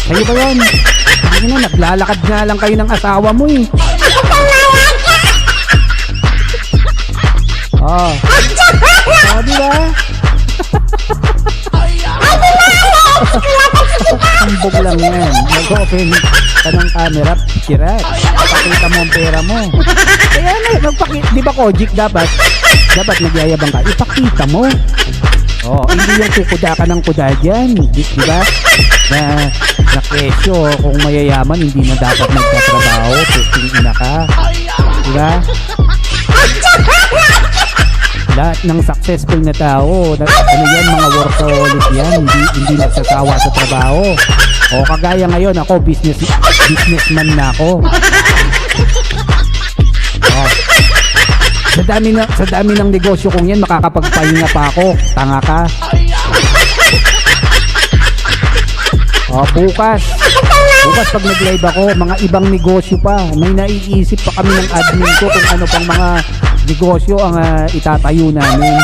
Kayo ba yan? Hindi na, naglalakad nga lang kayo ng asawa mo eh. Oh. Oh, di ba? Hambog lang yan. Mag-open ka ng camera, kirat. Pakita mo ang pera mo. Kaya na, di ba Kojik dapat nagyayabang ka, ipakita mo. Oh, hindi yung kukuda ka ng kuda dyan. Di ba? Na kesyo, kung mayayaman, hindi na dapat magtatrabaho. Pusing ina ka. Di ba? Lahat ng successful na tao, ano yan, mga workaholic yan, hindi nagsasawa sa trabaho. O kagaya ngayon, ako businessman na ako. Oh. Sa dami ng negosyo kong yan, makakapagpahinga pa ako. Tanga ka. O bukas pag nag-live ako, mga ibang negosyo pa. May naiisip pa kami ng admin ko kung ano pang mga negosyo ang itatayo namin.